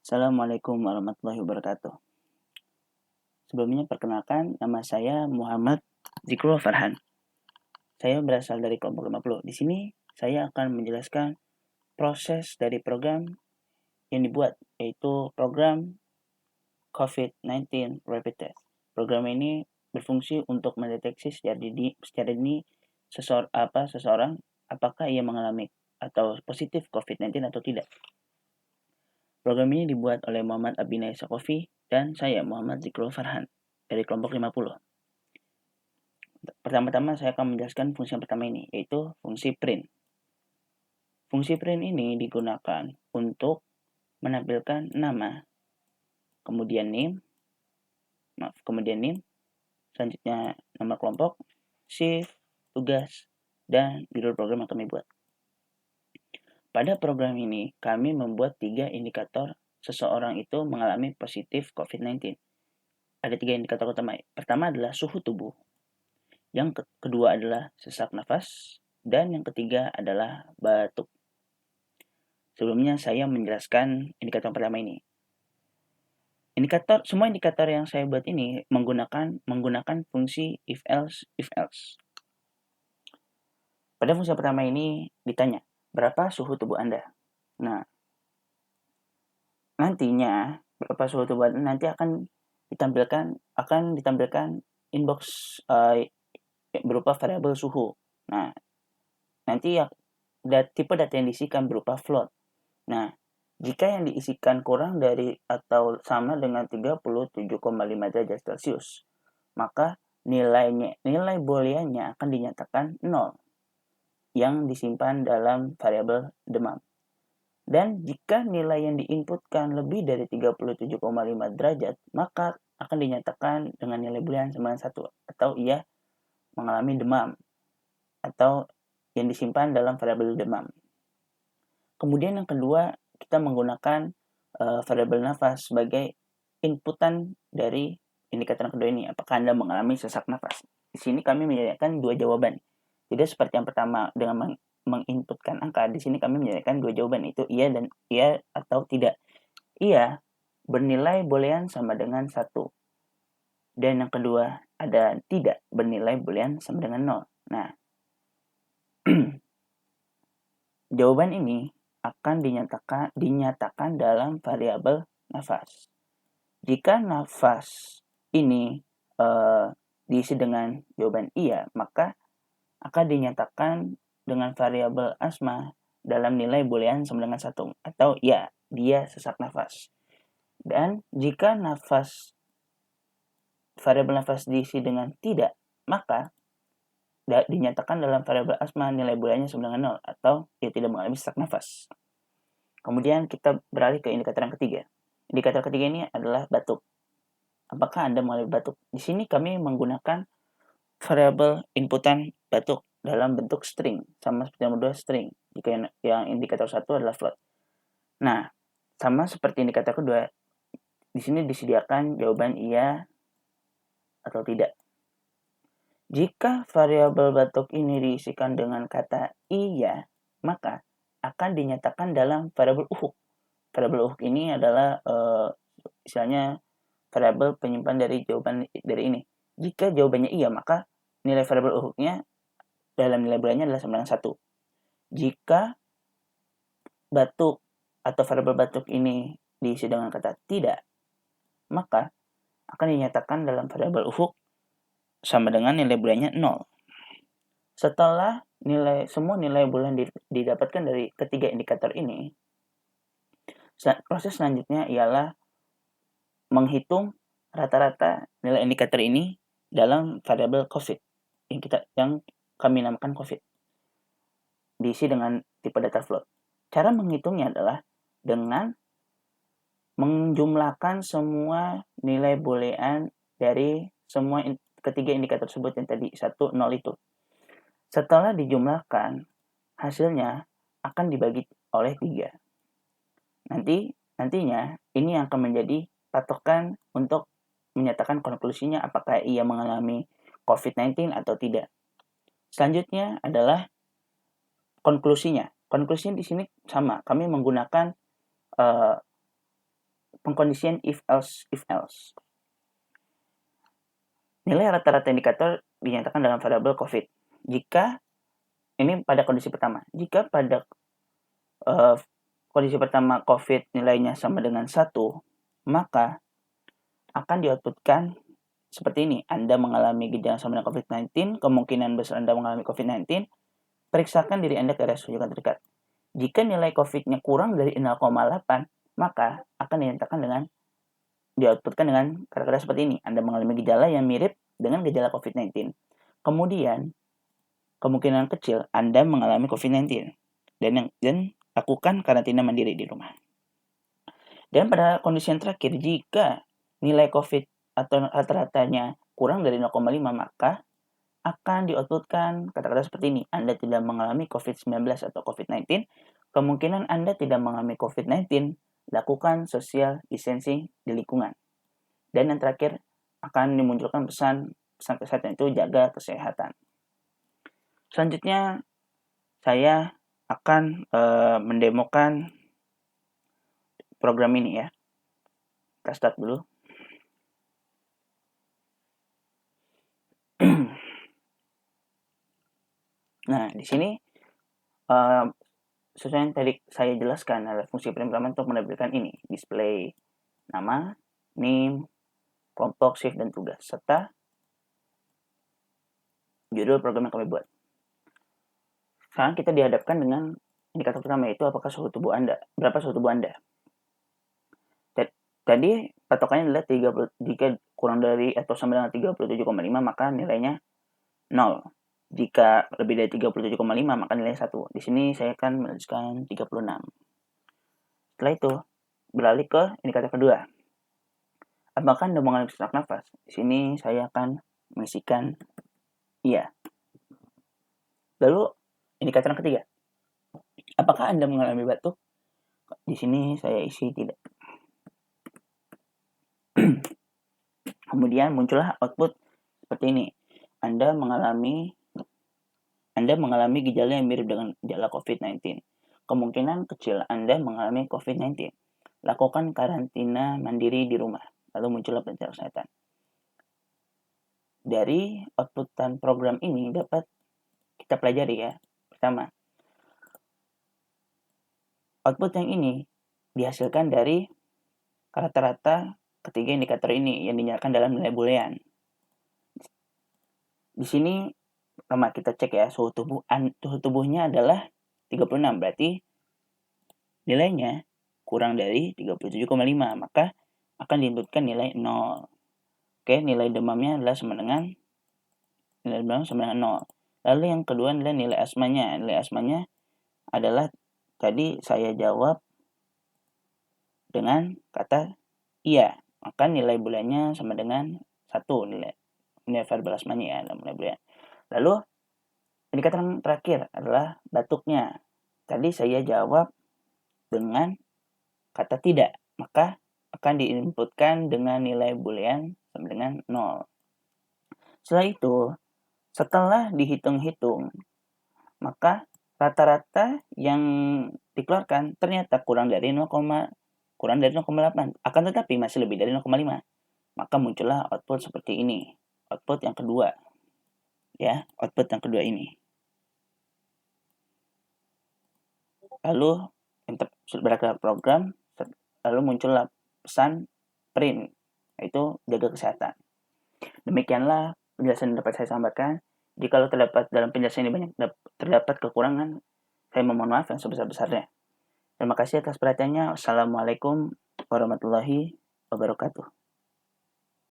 Assalamualaikum warahmatullahi wabarakatuh. Sebelumnya perkenalkan, nama saya Muhammad Zikrul Farhan. Saya berasal dari kelompok 50. Di sini saya akan menjelaskan proses dari program yang dibuat, yaitu program COVID-19 Rapid Test. Program ini berfungsi untuk mendeteksi secara dini seseorang apakah ia mengalami atau positif COVID-19 atau tidak. Program ini dibuat oleh Muhammad Abinay Sakofi dan saya Muhammad Zikrul Farhan dari kelompok 50. Pertama-tama saya akan menjelaskan fungsi yang pertama ini, yaitu fungsi print. Fungsi print ini digunakan untuk menampilkan nama, kemudian name, selanjutnya nama kelompok, shift, tugas, dan judul program yang kami buat. Pada program ini, kami membuat 3 indikator seseorang itu mengalami positif COVID-19. Ada 3 indikator utama. Pertama adalah suhu tubuh. Yang kedua adalah sesak nafas. Dan yang ketiga adalah batuk. Sebelumnya saya menjelaskan indikator pertama ini. Semua indikator yang saya buat ini menggunakan fungsi if else. Pada fungsi pertama ini ditanya, berapa suhu tubuh Anda? Nah, nantinya berapa suhu tubuh Anda nanti akan ditampilkan inbox berupa variabel suhu. Nah, nanti tipe data yang diisikan berupa float. Nah, jika yang diisikan kurang dari atau sama dengan 37,5 derajat Celcius, maka nilai booleannya akan dinyatakan 0 yang disimpan dalam variabel demam. Dan jika nilai yang diinputkan lebih dari 37,5 derajat, maka akan dinyatakan dengan nilai boolean sama dengan 1 atau ia mengalami demam atau yang disimpan dalam variabel demam. Kemudian yang kedua, kita menggunakan variabel nafas sebagai inputan dari indikator yang kedua ini. Apakah Anda mengalami sesak nafas? Di sini kami menyediakan 2 jawaban. Jadi seperti yang pertama dengan menginputkan angka, di sini kami menyediakan 2 jawaban, itu iya atau tidak. Iya bernilai boolean sama dengan 1. Dan yang kedua ada tidak bernilai boolean sama dengan 0. Nah, jawaban ini akan dinyatakan dalam variabel nafas. Jika nafas ini diisi dengan jawaban iya, maka akan dinyatakan dengan variabel asma dalam nilai boolean sama dengan 1 atau ya, dia sesak nafas. Dan jika variabel nafas diisi dengan tidak, maka dinyatakan dalam variabel asma nilai booleannya sama dengan 0 atau ia tidak mengalami sesak nafas. Kemudian kita beralih ke indikator yang ketiga. Indikator ketiga ini adalah batuk. Apakah Anda mengalami batuk? Di sini kami menggunakan variabel inputan batuk dalam bentuk string, sama seperti yang kedua string. Jika yang indikator satu adalah float. Nah, sama seperti indikator kedua, di sini disediakan jawaban iya atau tidak. Jika variabel batuk ini diisikan dengan kata iya, maka akan dinyatakan dalam variabel uhuk. Variabel uhuk ini adalah istilahnya variabel penyimpan dari jawaban dari ini. Jika jawabannya iya, maka nilai variabel uhuknya dalam nilai booleannya adalah sama dengan 1. Jika batuk atau variabel batuk ini diisi dengan kata tidak, maka akan dinyatakan dalam variabel uhuk sama dengan nilai booleannya 0. Setelah semua nilai boolean didapatkan dari ketiga indikator ini, proses selanjutnya ialah menghitung rata-rata nilai indikator ini dalam variabel COVID yang kami namakan COVID, diisi dengan tipe data float. Cara menghitungnya adalah dengan menjumlahkan semua nilai boolean dari semua ketiga indikator tersebut yang tadi 1, 0 itu. Setelah dijumlahkan, hasilnya akan dibagi oleh 3. Nantinya ini akan menjadi patokan untuk menyatakan konklusinya apakah ia mengalami COVID-19 atau tidak. Selanjutnya adalah konklusinya. Konklusinya di sini sama. Kami menggunakan pengkondisian if else. Nilai rata-rata indikator dinyatakan dalam variabel COVID. Jika ini pada kondisi pertama, jika pada kondisi pertama COVID nilainya sama dengan 1, maka akan dioutputkan seperti ini. Anda mengalami gejala sama dengan COVID-19, kemungkinan besar Anda mengalami COVID-19, periksakan diri Anda ke RS rujukan terdekat. Jika nilai COVID-nya kurang dari 0,8, maka akan dinyatakan dengan dioutputkan dengan kata-kata seperti ini. Anda mengalami gejala yang mirip dengan gejala COVID-19. Kemudian, kemungkinan kecil Anda mengalami COVID-19 dan lakukan karantina mandiri di rumah. Dan pada kondisi yang terakhir, jika nilai COVID atau rata-ratanya kurang dari 0,5, maka akan dioutputkan kata-kata seperti ini. Anda tidak mengalami COVID-19 atau COVID-19. Kemungkinan Anda tidak mengalami COVID-19, lakukan social distancing di lingkungan. Dan yang terakhir, akan dimunculkan pesan kesehatan itu jaga kesehatan. Selanjutnya, saya akan mendemokan program ini ya. Kita start dulu. Nah, di sini sesuai yang tadi saya jelaskan adalah fungsi pemrograman untuk menampilkan ini, display nama, name, kelompok, shift, dan tugas, serta judul program yang kami buat. Sekarang kita dihadapkan dengan indikator pertama, yaitu apakah suhu tubuh Anda, berapa suhu tubuh Anda. Tadi patokannya adalah 30, jika kurang dari atau sama dengan 37,5 maka nilainya 0. Jika lebih dari 37,5 maka nilainya 1. Di sini saya akan menuliskan 36. Setelah itu beralih ke indikator kedua. Apakah Anda mengalami sesak nafas? Di sini saya akan mengisikan iya. Lalu indikator yang ketiga. Apakah Anda mengalami batuk? Di sini saya isi tidak. Kemudian muncullah output seperti ini. Anda mengalami gejala yang mirip dengan gejala COVID-19. Kemungkinan kecil Anda mengalami COVID-19. Lakukan karantina mandiri di rumah. Lalu muncullah pencarian kesehatan. Dari outputan program ini dapat kita pelajari ya. Pertama, output yang ini dihasilkan dari rata-rata ketiga indikator ini yang dinyatakan dalam nilai boolean. Di sini pertama kita cek ya, suhu tubuhnya adalah 36, berarti nilainya kurang dari 37,5, maka akan diinputkan nilai 0. Oke, nilai demamnya adalah sama dengan 0. Lalu yang kedua adalah nilai asmanya. Nilai asmanya adalah tadi saya jawab dengan kata iya, maka nilai bulannya sama dengan 1, nilai variabel asmanya ya dalam nilai bulan. Lalu indikator yang terakhir adalah batuknya. Tadi saya jawab dengan kata tidak, maka akan diinputkan dengan nilai boolean sama dengan 0. Setelah itu, setelah dihitung-hitung, maka rata-rata yang dikeluarkan ternyata kurang dari 0,8. Akan tetapi masih lebih dari 0,5. Maka muncullah output seperti ini. Output yang kedua. Ya, output yang kedua ini. Lalu berangkat program, lalu muncullah pesan print, yaitu jaga kesehatan. Demikianlah penjelasan yang dapat saya sampaikan. Jika terdapat dalam penjelasan ini terdapat kekurangan, saya memohon maaf yang sebesar-besarnya. Terima kasih atas perhatiannya. Wassalamualaikum warahmatullahi wabarakatuh.